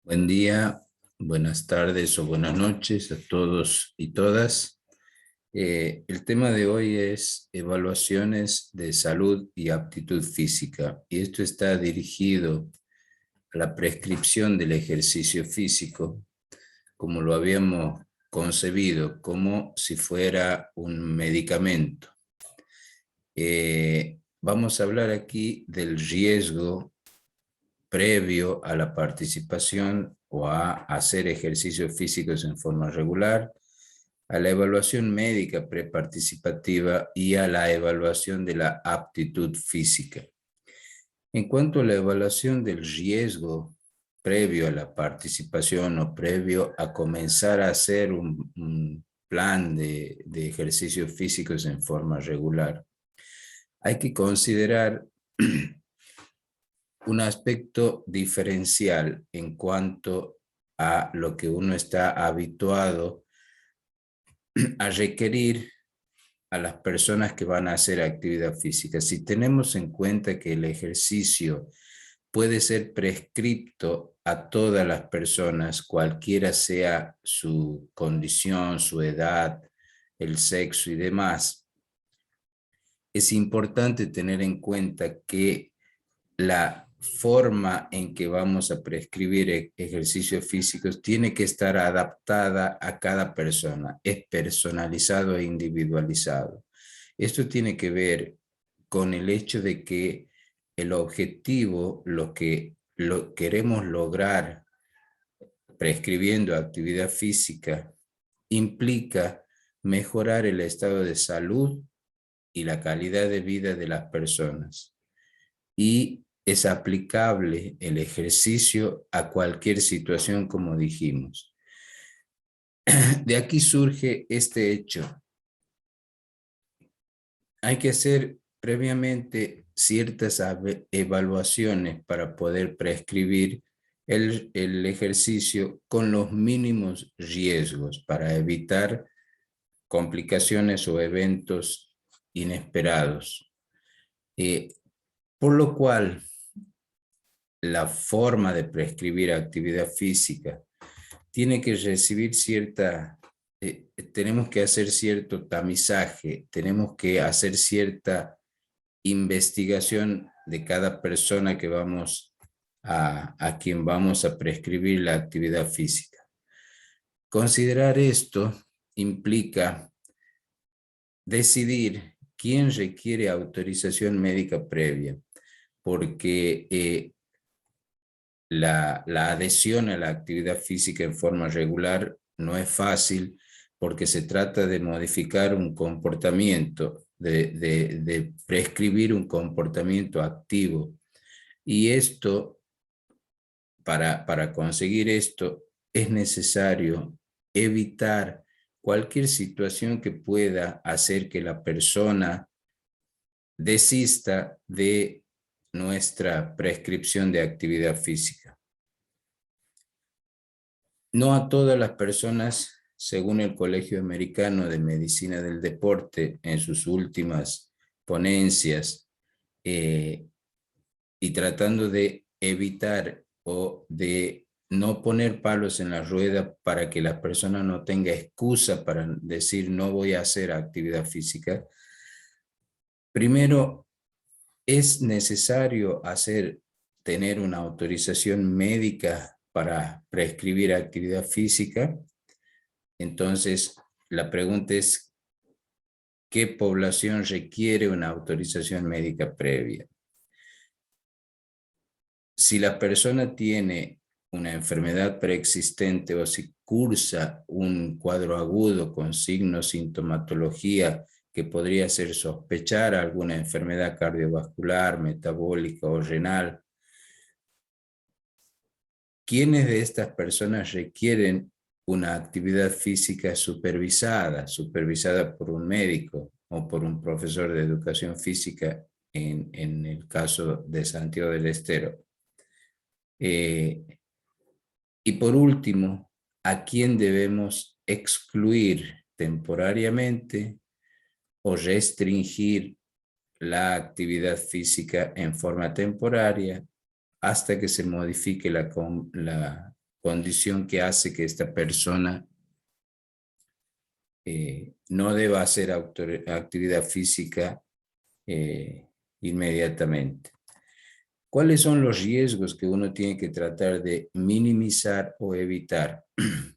Buen día, buenas tardes o buenas noches a todos y todas. El tema de hoy es evaluaciones de salud y aptitud física, y esto está dirigido a la prescripción del ejercicio físico, como lo habíamos concebido, como si fuera un medicamento. Vamos a hablar aquí del riesgo previo a la participación o a hacer ejercicios físicos en forma regular, a la evaluación médica preparticipativa y a la evaluación de la aptitud física. En cuanto a la evaluación del riesgo previo a la participación o previo a comenzar a hacer un plan de ejercicios físicos en forma regular, hay que considerar un aspecto diferencial en cuanto a lo que uno está habituado a requerir a las personas que van a hacer actividad física. Si tenemos en cuenta que el ejercicio puede ser prescripto a todas las personas, cualquiera sea su condición, su edad, el sexo y demás, es importante tener en cuenta que la forma en que vamos a prescribir ejercicios físicos tiene que estar adaptada a cada persona, es personalizado e individualizado. Esto tiene que ver con el hecho de que el objetivo, lo que queremos lograr prescribiendo actividad física, implica mejorar el estado de salud y la calidad de vida de las personas. Y es aplicable el ejercicio a cualquier situación, como dijimos. De aquí surge este hecho. Hay que hacer previamente ciertas evaluaciones para poder prescribir el ejercicio con los mínimos riesgos para evitar complicaciones o eventos inesperados. Por lo cual, la forma de prescribir actividad física tiene que recibir tenemos que hacer cierto tamizaje, tenemos que hacer cierta investigación de cada persona que a quien vamos a prescribir la actividad física. Considerar esto implica decidir quién requiere autorización médica previa, porque la adhesión a la actividad física en forma regular no es fácil, porque se trata de modificar un comportamiento, de prescribir un comportamiento activo. Y esto, para conseguir esto, es necesario evitar cualquier situación que pueda hacer que la persona desista de nuestra prescripción de actividad física. No a todas las personas, según el Colegio Americano de Medicina del Deporte, en sus últimas ponencias, y tratando de evitar o de no poner palos en la rueda para que la persona no tenga excusa para decir no voy a hacer actividad física, primero es necesario tener una autorización médica para prescribir actividad física. Entonces, la pregunta es, ¿qué población requiere una autorización médica previa? Si la persona tiene una enfermedad preexistente o si cursa un cuadro agudo con signos, sintomatología que podría hacer sospechar alguna enfermedad cardiovascular, metabólica o renal, ¿quiénes de estas personas requieren una actividad física supervisada por un médico o por un profesor de educación física en el caso de Santiago del Estero? Y por último, ¿a quién debemos excluir temporariamente o restringir la actividad física en forma temporaria hasta que se modifique la condición que hace que esta persona no deba hacer actividad física inmediatamente. ¿Cuáles son los riesgos que uno tiene que tratar de minimizar o evitar?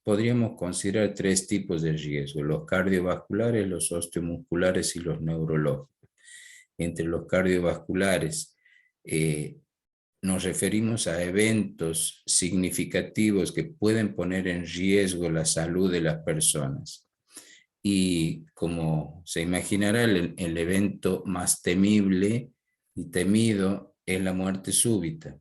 Podríamos considerar 3 tipos de riesgos: los cardiovasculares, los osteomusculares y los neurológicos. Entre los cardiovasculares, nos referimos a eventos significativos que pueden poner en riesgo la salud de las personas. Y como se imaginará, el evento más temible y temido es la muerte súbita.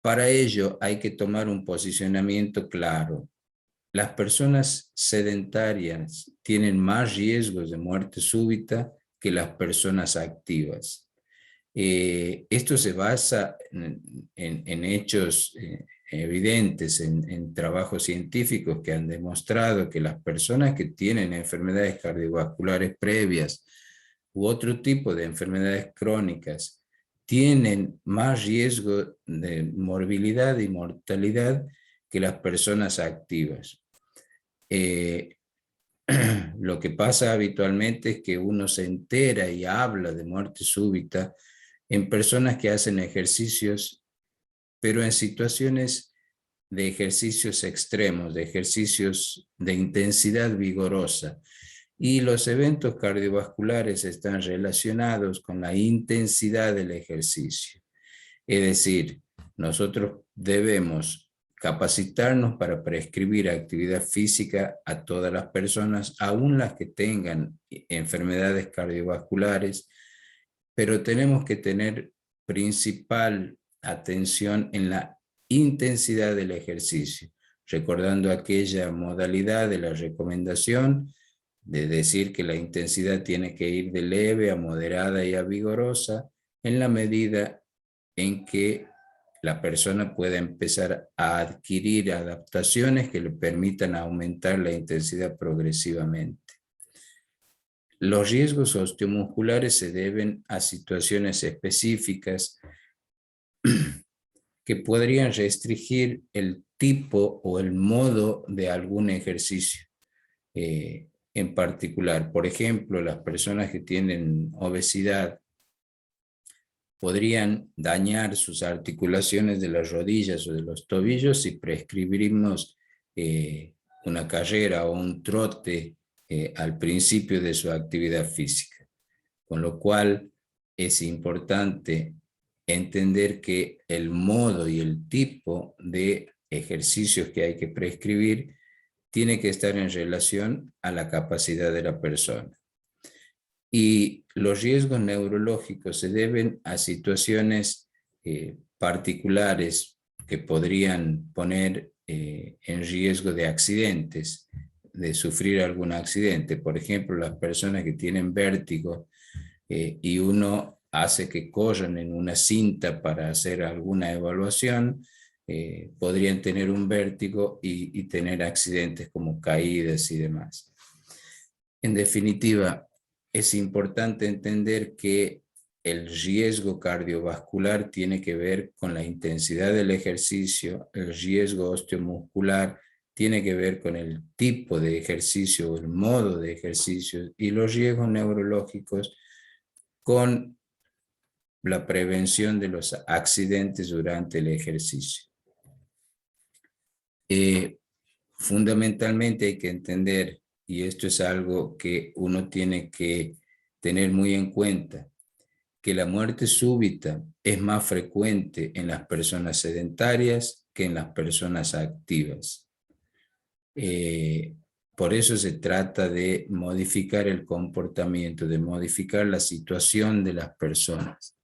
Para ello hay que tomar un posicionamiento claro. Las personas sedentarias tienen más riesgos de muerte súbita que las personas activas. Esto se basa en hechos evidentes, en trabajos científicos que han demostrado que las personas que tienen enfermedades cardiovasculares previas u otro tipo de enfermedades crónicas tienen más riesgo de morbilidad y mortalidad que las personas activas. Lo que pasa habitualmente es que uno se entera y habla de muerte súbita en personas que hacen ejercicios, pero en situaciones de ejercicios extremos, de ejercicios de intensidad vigorosa. Y los eventos cardiovasculares están relacionados con la intensidad del ejercicio. Es decir, nosotros debemos capacitarnos para prescribir actividad física a todas las personas, aun las que tengan enfermedades cardiovasculares, pero tenemos que tener principal atención en la intensidad del ejercicio, recordando aquella modalidad de la recomendación de decir que la intensidad tiene que ir de leve a moderada y a vigorosa en la medida en que la persona pueda empezar a adquirir adaptaciones que le permitan aumentar la intensidad progresivamente. Los riesgos osteomusculares se deben a situaciones específicas que podrían restringir el tipo o el modo de algún ejercicio en particular. Por ejemplo, las personas que tienen obesidad podrían dañar sus articulaciones de las rodillas o de los tobillos si prescribimos una carrera o un trote al principio de su actividad física. Con lo cual es importante entender que el modo y el tipo de ejercicios que hay que prescribir tiene que estar en relación a la capacidad de la persona. Y los riesgos neurológicos se deben a situaciones particulares que podrían poner en riesgo de accidentes, de sufrir algún accidente. Por ejemplo, las personas que tienen vértigo y uno hace que corran en una cinta para hacer alguna evaluación, podrían tener un vértigo y tener accidentes como caídas y demás. En definitiva, es importante entender que el riesgo cardiovascular tiene que ver con la intensidad del ejercicio, el riesgo osteomuscular tiene que ver con el tipo de ejercicio o el modo de ejercicio, y los riesgos neurológicos con la prevención de los accidentes durante el ejercicio. Fundamentalmente hay que entender, y esto es algo que uno tiene que tener muy en cuenta, que la muerte súbita es más frecuente en las personas sedentarias que en las personas activas. Por eso se trata de modificar el comportamiento, de modificar la situación de las personas.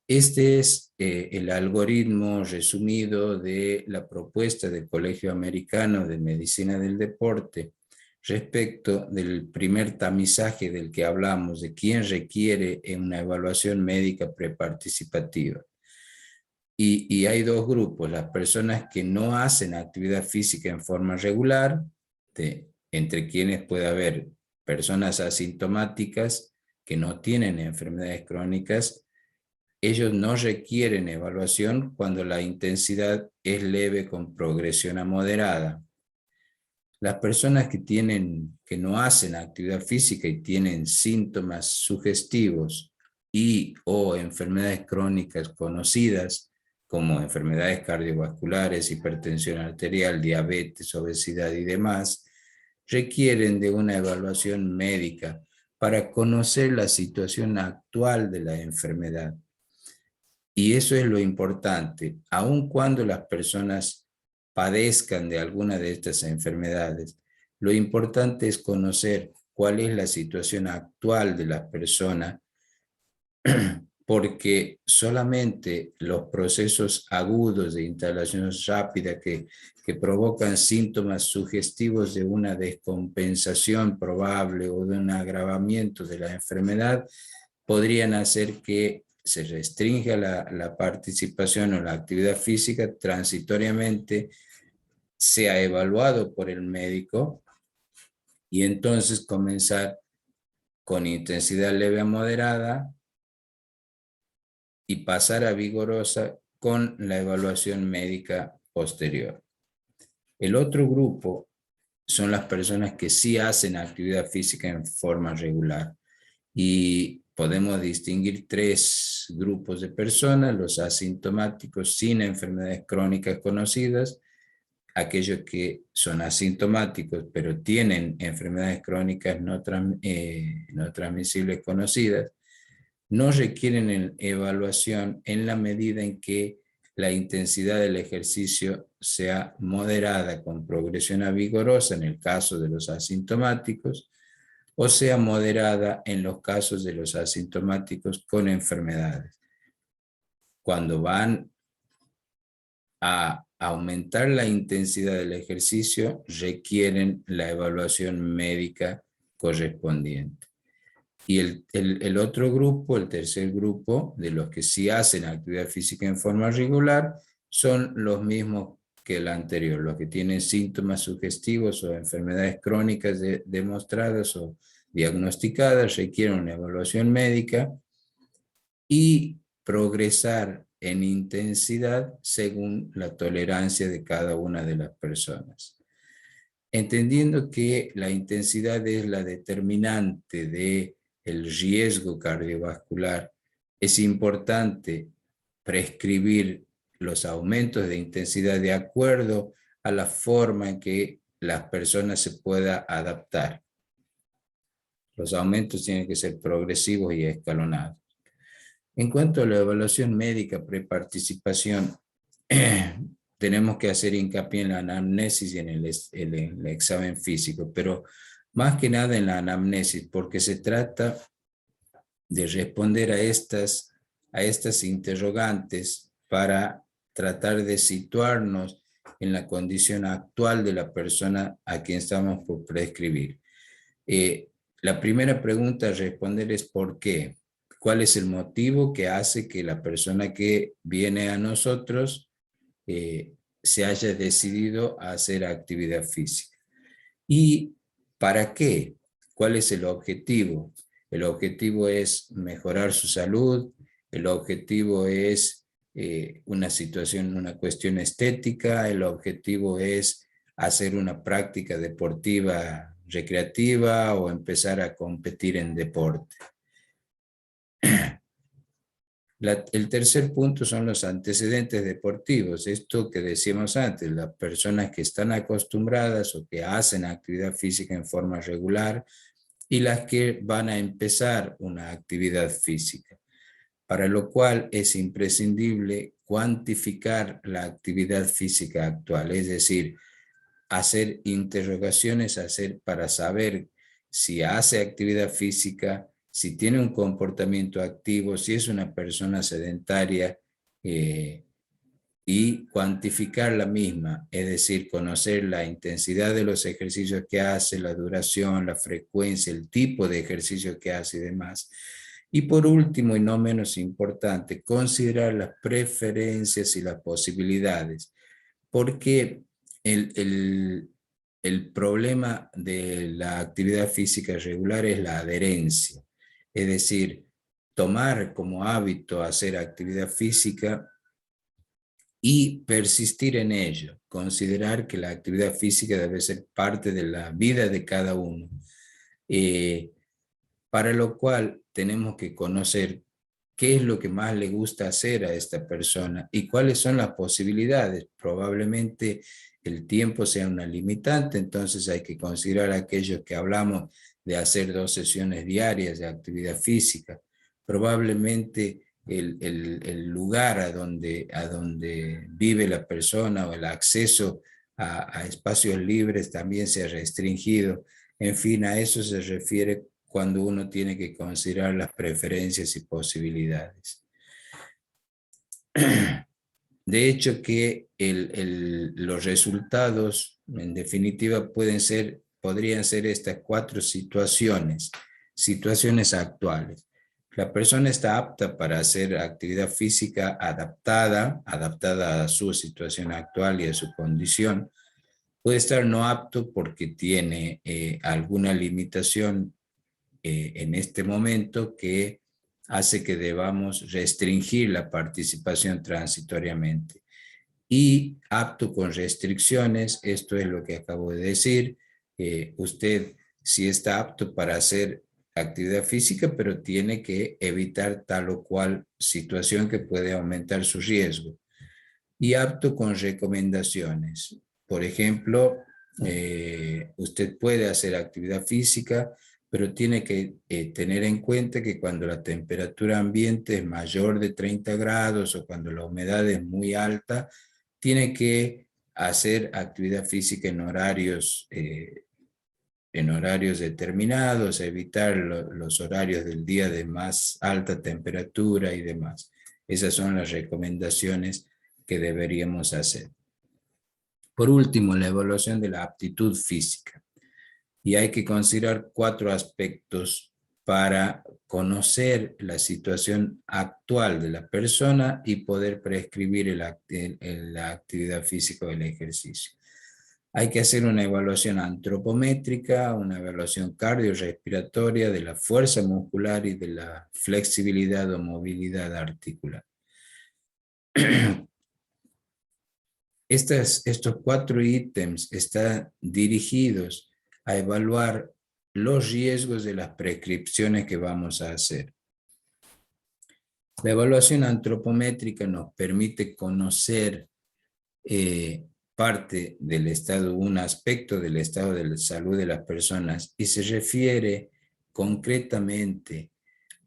Este es el algoritmo resumido de la propuesta del Colegio Americano de Medicina del Deporte respecto del primer tamizaje del que hablamos, de quién requiere una evaluación médica preparticipativa. Y hay 2 grupos: las personas que no hacen actividad física en forma regular, entre quienes puede haber personas asintomáticas que no tienen enfermedades crónicas, ellos no requieren evaluación cuando la intensidad es leve con progresión a moderada. Las personas que no hacen actividad física y tienen síntomas sugestivos y o enfermedades crónicas conocidas, como enfermedades cardiovasculares, hipertensión arterial, diabetes, obesidad y demás, requieren de una evaluación médica para conocer la situación actual de la enfermedad. Y eso es lo importante, aun cuando las personas padezcan de alguna de estas enfermedades, lo importante es conocer cuál es la situación actual de la persona, porque solamente los procesos agudos de instalación rápida que provocan síntomas sugestivos de una descompensación probable o de un agravamiento de la enfermedad podrían hacer que se restrinja la participación o la actividad física transitoriamente, sea evaluado por el médico y entonces comenzar con intensidad leve a moderada y pasar a vigorosa con la evaluación médica posterior. El otro grupo son las personas que sí hacen actividad física en forma regular y podemos distinguir tres grupos de personas: los asintomáticos sin enfermedades crónicas conocidas, aquellos que son asintomáticos pero tienen enfermedades crónicas no transmisibles conocidas, no requieren evaluación en la medida en que la intensidad del ejercicio sea moderada con progresión a vigorosa en el caso de los asintomáticos, o sea moderada en los casos de los asintomáticos con enfermedades. Cuando van a aumentar la intensidad del ejercicio, requieren la evaluación médica correspondiente. Y el otro grupo, el tercer grupo, de los que sí hacen actividad física en forma regular, son los mismos que el anterior, los que tienen síntomas sugestivos o enfermedades crónicas demostradas o diagnosticadas, requieren una evaluación médica y progresar en intensidad según la tolerancia de cada una de las personas. Entendiendo que la intensidad es la determinante de el riesgo cardiovascular, es importante prescribir los aumentos de intensidad de acuerdo a la forma en que las personas se puedan adaptar. Los aumentos tienen que ser progresivos y escalonados. En cuanto a la evaluación médica preparticipación, tenemos que hacer hincapié en la anamnesis y en el examen físico, pero más que nada en la anamnesis, porque se trata de responder a estas interrogantes para tratar de situarnos en la condición actual de la persona a quien estamos por prescribir. La primera pregunta a responder es ¿por qué? ¿Cuál es el motivo que hace que la persona que viene a nosotros se haya decidido a hacer actividad física? ¿Y para qué? ¿Cuál es el objetivo? El objetivo es mejorar su salud, el objetivo es una cuestión estética, el objetivo es hacer una práctica deportiva recreativa o empezar a competir en deporte. El tercer punto son los antecedentes deportivos. Esto que decíamos antes, las personas que están acostumbradas o que hacen actividad física en forma regular y las que van a empezar una actividad física, para lo cual es imprescindible cuantificar la actividad física actual, es decir, hacer interrogaciones para saber si hace actividad física, si tiene un comportamiento activo, si es una persona sedentaria, y cuantificar la misma, es decir, conocer la intensidad de los ejercicios que hace, la duración, la frecuencia, el tipo de ejercicio que hace y demás. Y por último, y no menos importante, considerar las preferencias y las posibilidades, porque el problema de la actividad física regular es la adherencia, es decir, tomar como hábito hacer actividad física y persistir en ello, considerar que la actividad física debe ser parte de la vida de cada uno, para lo cual tenemos que conocer qué es lo que más le gusta hacer a esta persona y cuáles son las posibilidades. Probablemente el tiempo sea una limitante, entonces hay que considerar aquellos que hablamos de hacer 2 sesiones diarias de actividad física. Probablemente el lugar a donde vive la persona o el acceso a espacios libres también sea restringido. En fin, a eso se refiere cuando uno tiene que considerar las preferencias y posibilidades. De hecho que los resultados, en definitiva, podrían ser estas 4 situaciones actuales. La persona está apta para hacer actividad física adaptada a su situación actual y a su condición. Puede estar no apto porque tiene alguna limitación en este momento que hace que debamos restringir la participación transitoriamente. Y apto con restricciones, esto es lo que acabo de decir, usted sí está apto para hacer actividad física, pero tiene que evitar tal o cual situación que puede aumentar su riesgo. Y apto con recomendaciones. Por ejemplo, usted puede hacer actividad física, pero tiene que tener en cuenta que cuando la temperatura ambiente es mayor de 30 grados o cuando la humedad es muy alta, tiene que hacer actividad física en horarios determinados, evitar los horarios del día de más alta temperatura y demás. Esas son las recomendaciones que deberíamos hacer. Por último, la evaluación de la aptitud física. Y hay que considerar 4 aspectos para conocer la situación actual de la persona y poder prescribir la actividad física o el ejercicio. Hay que hacer una evaluación antropométrica, una evaluación cardiorrespiratoria de la fuerza muscular y de la flexibilidad o movilidad articular. Estos 4 ítems están dirigidos a evaluar los riesgos de las prescripciones que vamos a hacer. La evaluación antropométrica nos permite conocer parte del estado, un aspecto del estado de la salud de las personas y se refiere concretamente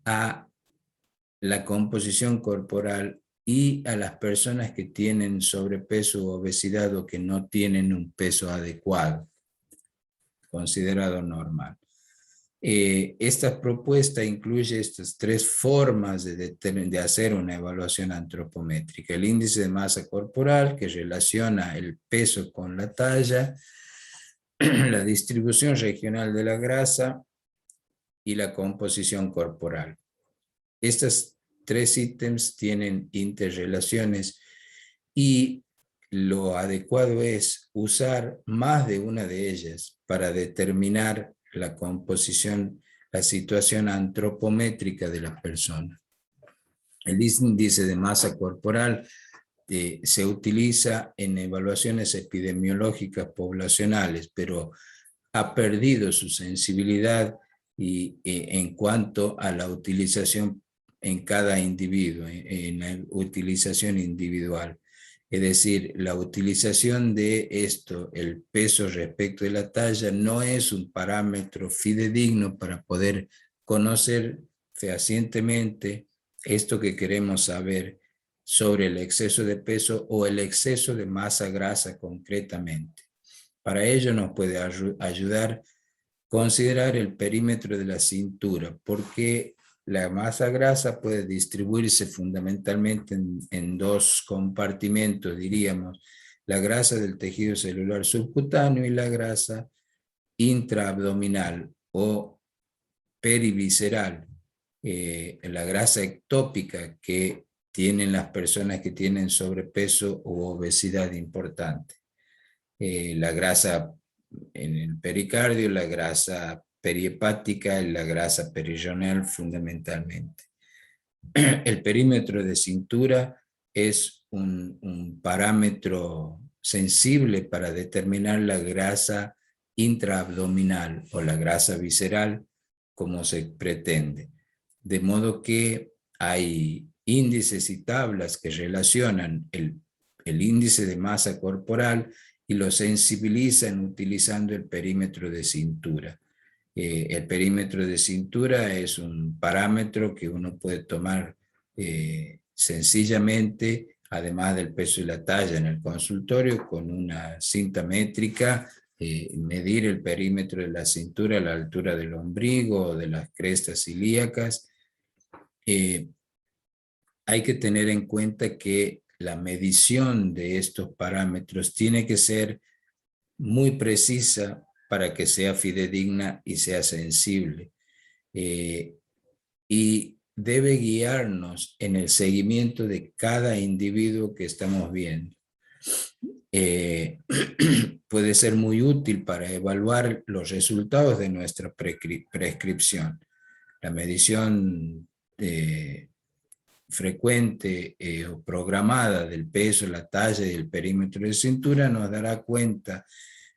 a la composición corporal y a las personas que tienen sobrepeso u obesidad o que no tienen un peso adecuado, considerado normal. Esta propuesta incluye estas 3 formas de hacer una evaluación antropométrica. El índice de masa corporal, que relaciona el peso con la talla, la distribución regional de la grasa y la composición corporal. Estas 3 ítems tienen interrelaciones y lo adecuado es usar más de una de ellas para determinar la composición, la situación antropométrica de la persona. El índice de masa corporal se utiliza en evaluaciones epidemiológicas poblacionales, pero ha perdido su sensibilidad en cuanto a la utilización en cada individuo, en la utilización individual. Es decir, la utilización de esto, el peso respecto de la talla, no es un parámetro fidedigno para poder conocer fehacientemente esto que queremos saber sobre el exceso de peso o el exceso de masa grasa concretamente. Para ello nos puede ayudar considerar el perímetro de la cintura, porque la masa grasa puede distribuirse fundamentalmente en 2 compartimentos, diríamos, la grasa del tejido celular subcutáneo y la grasa intraabdominal o perivisceral, la grasa ectópica que tienen las personas que tienen sobrepeso u obesidad importante. La grasa en el pericardio, la grasa perihepática y la grasa perirroneal fundamentalmente. El perímetro de cintura es un parámetro sensible para determinar la grasa intraabdominal o la grasa visceral, como se pretende. De modo que hay índices y tablas que relacionan el índice de masa corporal y lo sensibilizan utilizando el perímetro de cintura. El perímetro de cintura es un parámetro que uno puede tomar sencillamente, además del peso y la talla en el consultorio, con una cinta métrica, medir el perímetro de la cintura a la altura del ombligo o de las crestas ilíacas. Hay que tener en cuenta que la medición de estos parámetros tiene que ser muy precisa para que sea fidedigna y sea sensible. Y debe guiarnos en el seguimiento de cada individuo que estamos viendo. Puede ser muy útil para evaluar los resultados de nuestra prescripción. La medición frecuente o programada del peso, la talla y el perímetro de cintura nos dará cuenta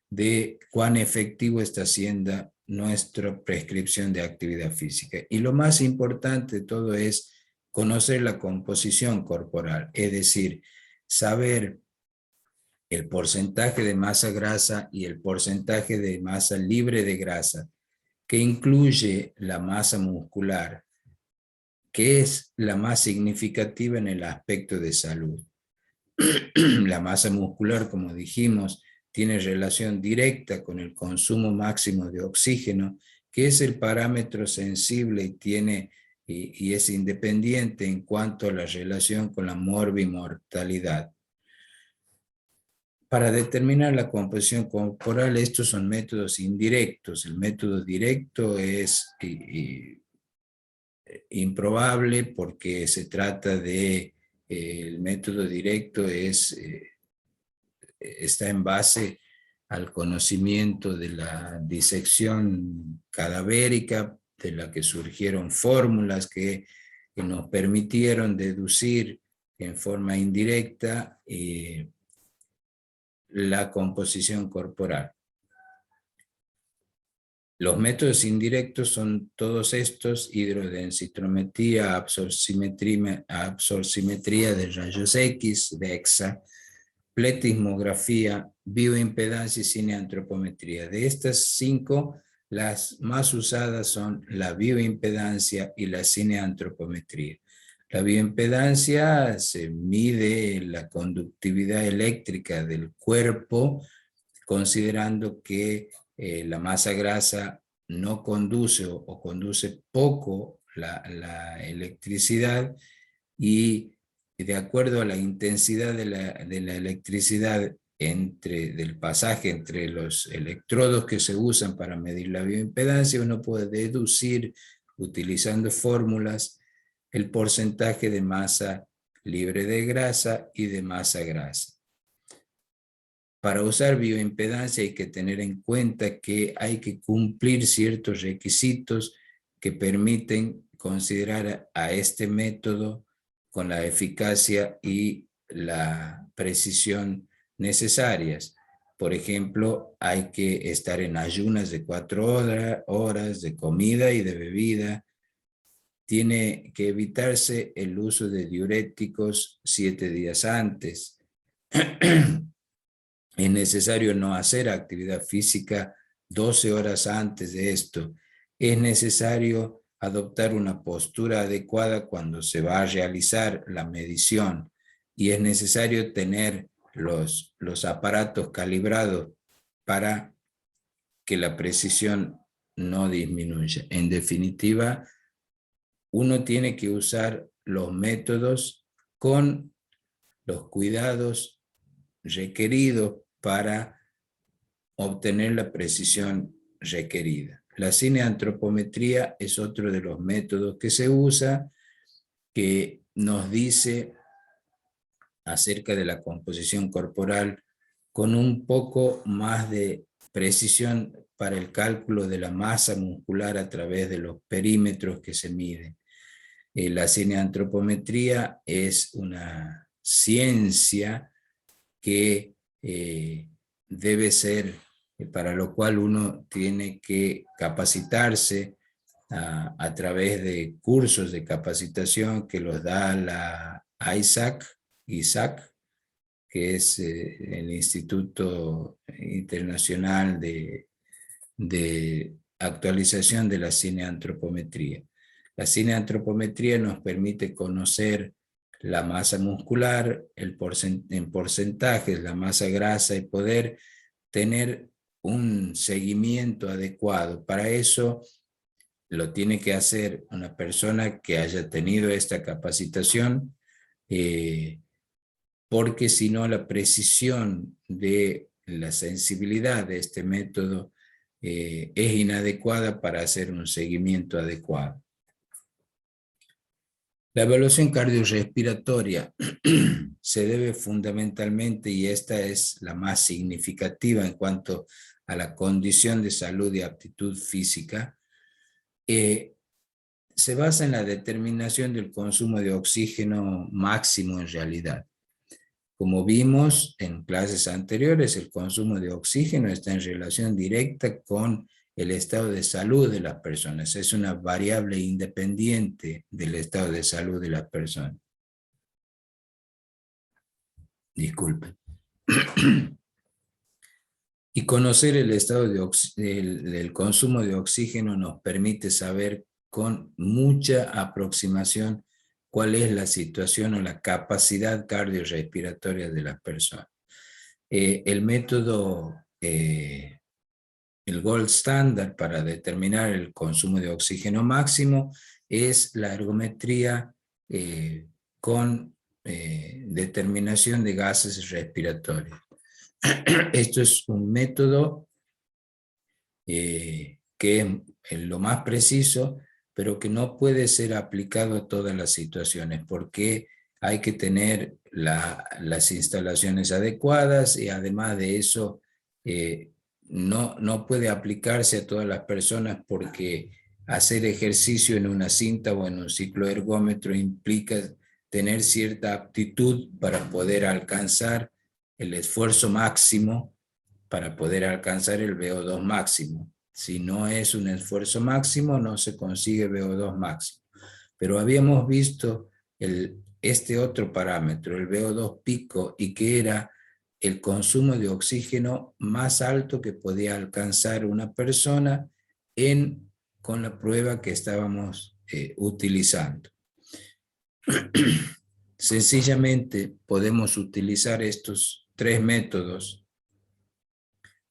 de cuán efectivo está siendo nuestra prescripción de actividad física. Y lo más importante de todo es conocer la composición corporal, es decir, saber el porcentaje de masa grasa y el porcentaje de masa libre de grasa, que incluye la masa muscular, que es la más significativa en el aspecto de salud. La masa muscular, como dijimos, tiene relación directa con el consumo máximo de oxígeno, que es el parámetro sensible y es independiente en cuanto a la relación con la morbimortalidad. Para determinar la composición corporal, estos son métodos indirectos. El método directo es improbable porque se trata de, el método directo está en base al conocimiento de la disección cadavérica, de la que surgieron fórmulas que nos permitieron deducir en forma indirecta la composición corporal. Los métodos indirectos son todos estos: hidrodensitometría, absorcimetría de rayos X, DEXA, pletismografía, bioimpedancia y cineantropometría. De estas 5, las más usadas son la bioimpedancia y la cineantropometría. La bioimpedancia se mide la conductividad eléctrica del cuerpo, considerando que la masa grasa no conduce o conduce poco la electricidad, y de acuerdo a la intensidad de la electricidad del pasaje entre los electrodos que se usan para medir la bioimpedancia, uno puede deducir, utilizando fórmulas, el porcentaje de masa libre de grasa y de masa grasa. Para usar bioimpedancia hay que tener en cuenta que hay que cumplir ciertos requisitos que permiten considerar a este método con la eficacia y la precisión necesarias. Por ejemplo, hay que estar en ayunas de 4 horas de comida y de bebida. Tiene que evitarse el uso de diuréticos 7 días antes. Es necesario no hacer actividad física 12 horas antes de esto. Es necesario adoptar una postura adecuada cuando se va a realizar la medición, y es necesario tener los aparatos calibrados para que la precisión no disminuya. En definitiva, uno tiene que usar los métodos con los cuidados requeridos para obtener la precisión requerida. La cineantropometría es otro de los métodos que se usa, que nos dice acerca de la composición corporal con un poco más de precisión para el cálculo de la masa muscular a través de los perímetros que se miden. La cineantropometría es una ciencia que debe ser, para lo cual uno tiene que capacitarse a través de cursos de capacitación que los da la ISAC, que es el Instituto Internacional de Actualización de la Cineantropometría. La cineantropometría nos permite conocer la masa muscular, en porcentajes, la masa grasa y poder tener un seguimiento adecuado. Para eso lo tiene que hacer una persona que haya tenido esta capacitación, porque si no la precisión de la sensibilidad de este método es inadecuada para hacer un seguimiento adecuado. La evaluación cardiorrespiratoria se debe fundamentalmente, y esta es la más significativa en cuanto a la condición de salud y aptitud física, se basa en la determinación del consumo de oxígeno máximo en realidad. Como vimos en clases anteriores, el consumo de oxígeno está en relación directa con el estado de salud de las personas. Es una variable independiente del estado de salud de las personas. Disculpen. Y conocer el estado del consumo de oxígeno nos permite saber con mucha aproximación cuál es la situación o la capacidad cardiorrespiratoria de las personas. El método, el gold standard para determinar el consumo de oxígeno máximo es la ergometría con determinación de gases respiratorios. Esto es un método que es lo más preciso, pero que no puede ser aplicado a todas las situaciones, porque hay que tener las instalaciones adecuadas y además de eso no puede aplicarse a todas las personas, porque hacer ejercicio en una cinta o en un cicloergómetro implica tener cierta aptitud para poder alcanzar el esfuerzo máximo, para poder alcanzar el VO2 máximo. Si no es un esfuerzo máximo, no se consigue VO2 máximo. Pero habíamos visto este otro parámetro, el VO2 pico, y que era el consumo de oxígeno más alto que podía alcanzar una persona con la prueba que estábamos utilizando. Sencillamente podemos utilizar estos tres métodos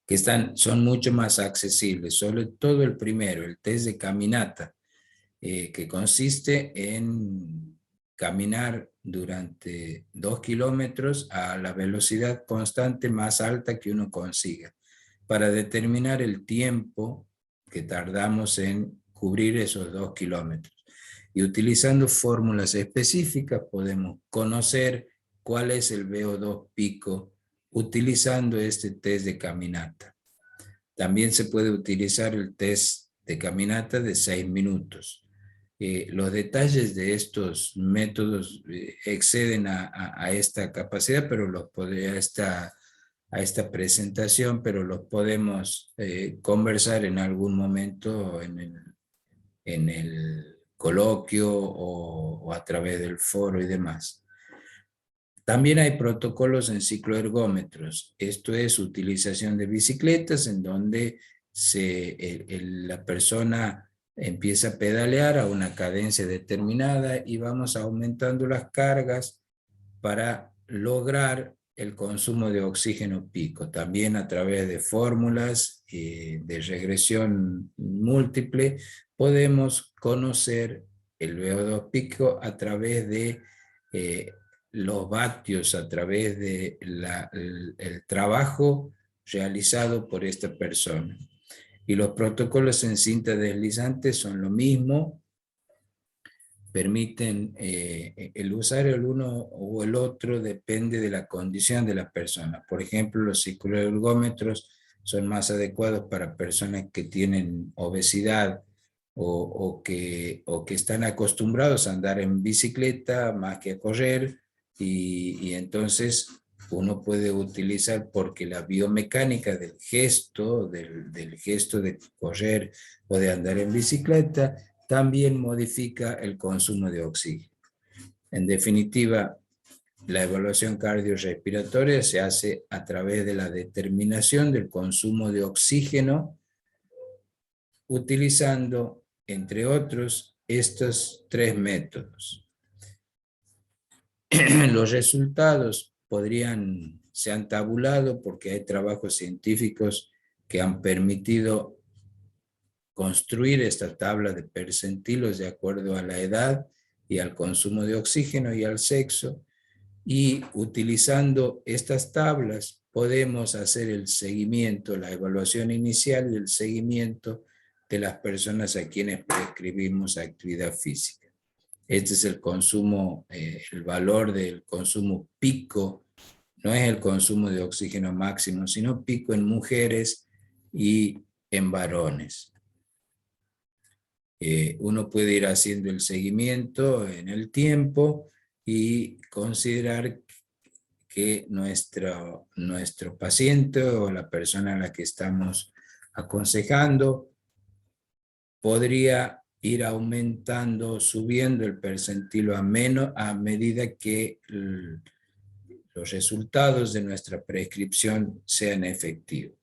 que son mucho más accesibles, sobre todo el primero, el test de caminata, que consiste en caminar durante 2 kilómetros a la velocidad constante más alta que uno consiga, para determinar el tiempo que tardamos en cubrir esos 2 kilómetros. Y utilizando fórmulas específicas podemos conocer cuál es el VO2 pico utilizando este test de caminata. También se puede utilizar el test de caminata de 6 minutos. Los detalles de estos métodos exceden a esta capacidad, pero a esta presentación, pero los podemos conversar en algún momento en el coloquio o a través del foro y demás. También hay protocolos en cicloergómetros. Esto es utilización de bicicletas en donde la persona empieza a pedalear a una cadencia determinada y vamos aumentando las cargas para lograr el consumo de oxígeno pico. También a través de fórmulas de regresión múltiple podemos conocer el VO2 pico a través de los vatios, a través de el trabajo realizado por esta persona. Y los protocolos en cinta deslizante son lo mismo, permiten el usar el uno o el otro depende de la condición de la persona. Por ejemplo, los cicloergómetros son más adecuados para personas que tienen obesidad o que están acostumbrados a andar en bicicleta más que a correr, y entonces uno puede utilizar, porque la biomecánica del gesto de correr o de andar en bicicleta, también modifica el consumo de oxígeno. En definitiva, la evaluación cardiorrespiratoria se hace a través de la determinación del consumo de oxígeno, utilizando, entre otros, estos tres métodos. Los resultados se han tabulado porque hay trabajos científicos que han permitido construir esta tabla de percentilos de acuerdo a la edad y al consumo de oxígeno y al sexo, y utilizando estas tablas podemos hacer el seguimiento, la evaluación inicial y el seguimiento de las personas a quienes prescribimos actividad física. Este es el consumo, el valor del consumo pico, no es el consumo de oxígeno máximo, sino pico en mujeres y en varones. Uno puede ir haciendo el seguimiento en el tiempo y considerar que nuestro paciente o la persona a la que estamos aconsejando podría ir aumentando, subiendo el percentilo a medida que los resultados de nuestra prescripción sean efectivos.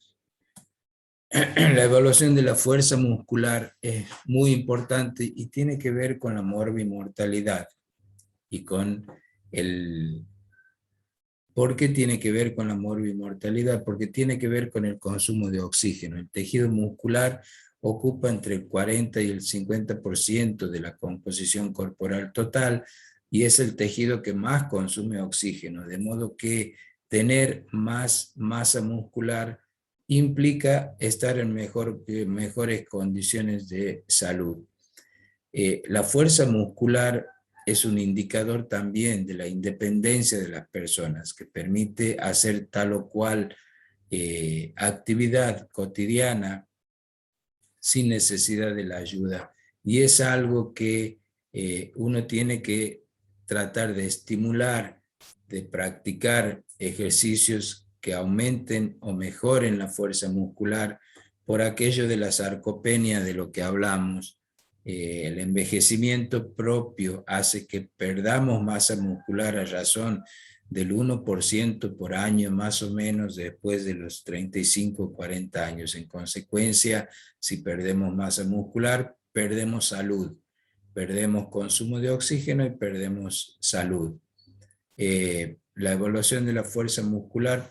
La evaluación de la fuerza muscular es muy importante y tiene que ver con la morbimortalidad y con el... ¿Por qué tiene que ver con la morbimortalidad? Porque tiene que ver con el consumo de oxígeno. El tejido muscular ocupa entre el 40 y el 50% de la composición corporal total y es el tejido que más consume oxígeno, de modo que tener más masa muscular implica estar en mejores condiciones de salud. La fuerza muscular es un indicador también de la independencia de las personas, que permite hacer tal o cual actividad cotidiana sin necesidad de la ayuda. Y es algo que uno tiene que tratar de estimular, de practicar ejercicios que aumenten o mejoren la fuerza muscular por aquello de la sarcopenia de lo que hablamos. El envejecimiento propio hace que perdamos masa muscular a razón del 1% por año más o menos después de los 35 o 40 años. En consecuencia, si perdemos masa muscular, perdemos salud, perdemos consumo de oxígeno y perdemos salud. La evaluación de la fuerza muscular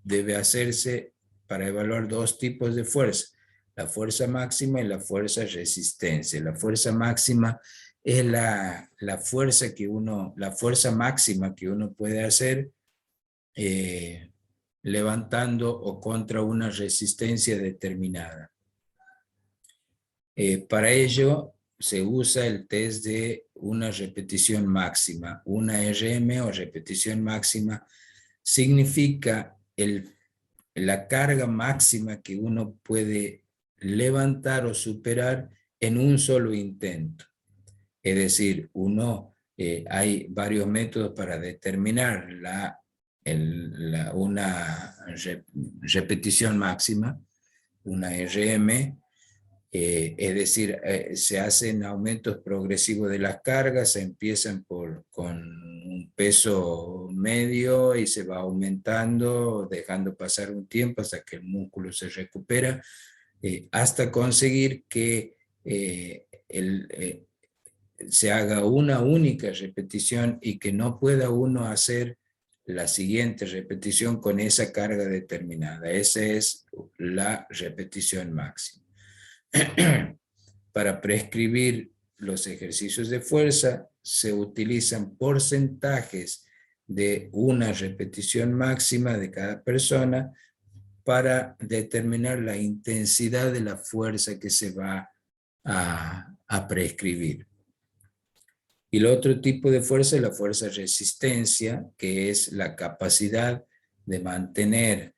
debe hacerse para evaluar dos tipos de fuerza, la fuerza máxima y la fuerza resistencia. La fuerza máxima es la fuerza máxima que uno puede hacer levantando o contra una resistencia determinada. Para ello se usa el test de una repetición máxima. Una RM o repetición máxima significa la carga máxima que uno puede levantar o superar en un solo intento. Es decir, hay varios métodos para determinar una repetición máxima, una RM, es decir, se hacen aumentos progresivos de las cargas, se empiezan con un peso medio y se va aumentando, dejando pasar un tiempo hasta que el músculo se recupera, hasta conseguir que se haga una única repetición y que no pueda uno hacer la siguiente repetición con esa carga determinada. Esa es la repetición máxima. Para prescribir los ejercicios de fuerza se utilizan porcentajes de una repetición máxima de cada persona para determinar la intensidad de la fuerza que se va a prescribir. Y el otro tipo de fuerza es la fuerza resistencia, que es la capacidad de mantener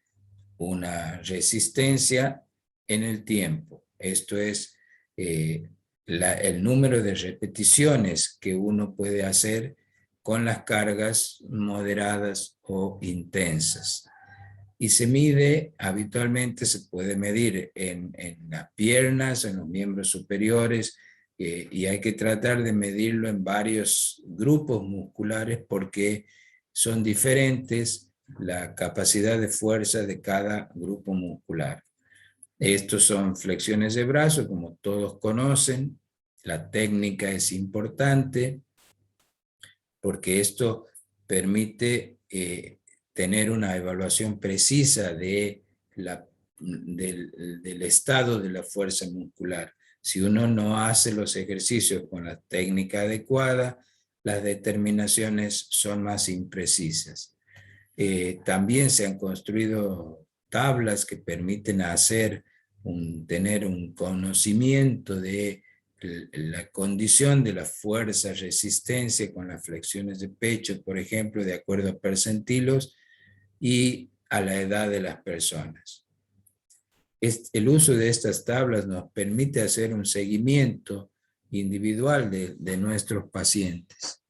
una resistencia en el tiempo. Esto es el número de repeticiones que uno puede hacer con las cargas moderadas o intensas. Y se mide, habitualmente se puede medir en las piernas, en los miembros superiores, y hay que tratar de medirlo en varios grupos musculares porque son diferentes la capacidad de fuerza de cada grupo muscular. Estos son flexiones de brazo, como todos conocen. La técnica es importante porque esto permite tener una evaluación precisa del estado de la fuerza muscular. Si uno no hace los ejercicios con la técnica adecuada, las determinaciones son más imprecisas. También se han construido tablas que permiten tener un conocimiento de la condición de la fuerza, resistencia con las flexiones de pecho, por ejemplo, de acuerdo a percentilos y a la edad de las personas. El uso de estas tablas nos permite hacer un seguimiento individual de nuestros pacientes.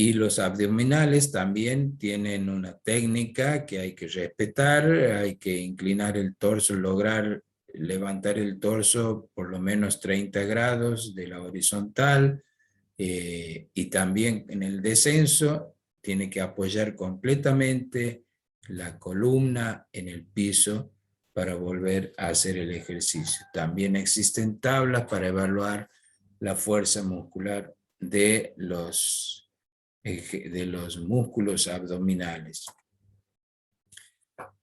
Y los abdominales también tienen una técnica que hay que respetar, hay que inclinar el torso, lograr levantar el torso por lo menos 30 grados de la horizontal, y también en el descenso tiene que apoyar completamente la columna en el piso para volver a hacer el ejercicio. También existen tablas para evaluar la fuerza muscular de los músculos abdominales.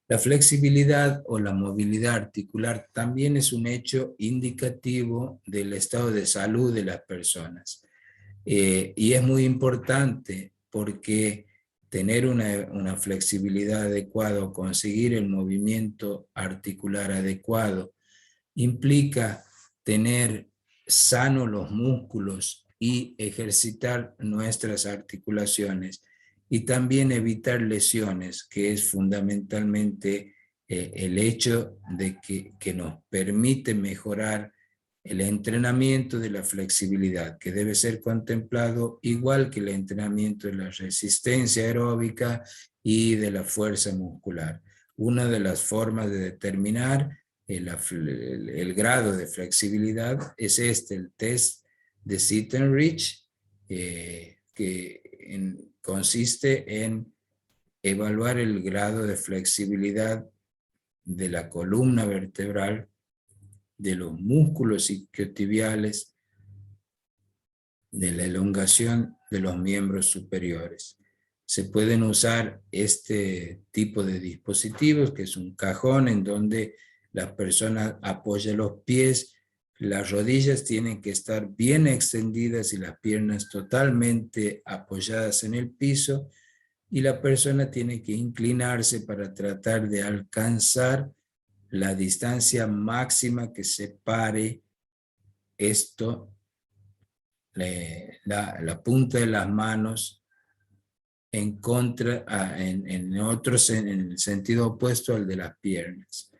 La flexibilidad o la movilidad articular también es un hecho indicativo del estado de salud de las personas. Y es muy importante porque tener una flexibilidad adecuada o conseguir el movimiento articular adecuado implica tener sanos los músculos y ejercitar nuestras articulaciones y también evitar lesiones, que es fundamentalmente el hecho de que nos permite mejorar el entrenamiento de la flexibilidad, que debe ser contemplado igual que el entrenamiento de la resistencia aeróbica y de la fuerza muscular. Una de las formas de determinar el grado de flexibilidad es el test de Sit-and-Reach, que consiste en evaluar el grado de flexibilidad de la columna vertebral, de los músculos isquiotibiales, de la elongación de los miembros superiores. Se pueden usar este tipo de dispositivos, que es un cajón en donde la persona apoya los pies, las rodillas tienen que estar bien extendidas y las piernas totalmente apoyadas en el piso, y la persona tiene que inclinarse para tratar de alcanzar la distancia máxima que separe la punta de las manos en el sentido opuesto al de las piernas.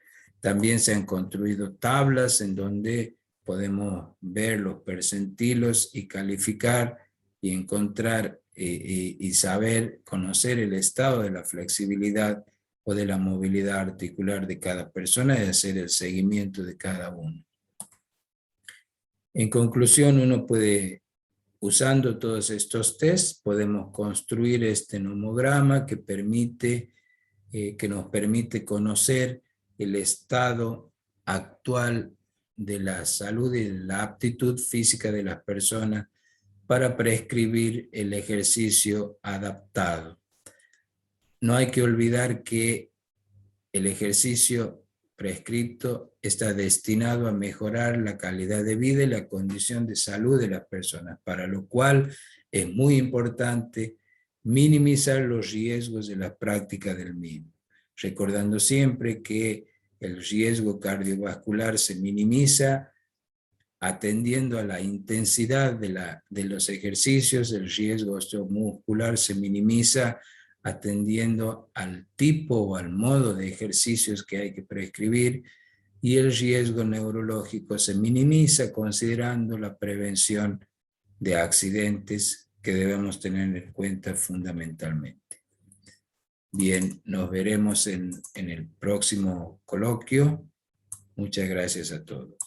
También se han construido tablas en donde podemos ver los percentilos y calificar y encontrar y saber, conocer el estado de la flexibilidad o de la movilidad articular de cada persona y hacer el seguimiento de cada uno. En conclusión, usando todos estos tests, podemos construir este nomograma que nos permite conocer el estado actual de la salud y de la aptitud física de las personas para prescribir el ejercicio adaptado. No hay que olvidar que el ejercicio prescripto está destinado a mejorar la calidad de vida y la condición de salud de las personas, para lo cual es muy importante minimizar los riesgos de la práctica del mismo, recordando siempre que el riesgo cardiovascular se minimiza atendiendo a la intensidad de los ejercicios, el riesgo osteomuscular se minimiza atendiendo al tipo o al modo de ejercicios que hay que prescribir, y el riesgo neurológico se minimiza considerando la prevención de accidentes que debemos tener en cuenta fundamentalmente. Bien, nos veremos en el próximo coloquio. Muchas gracias a todos.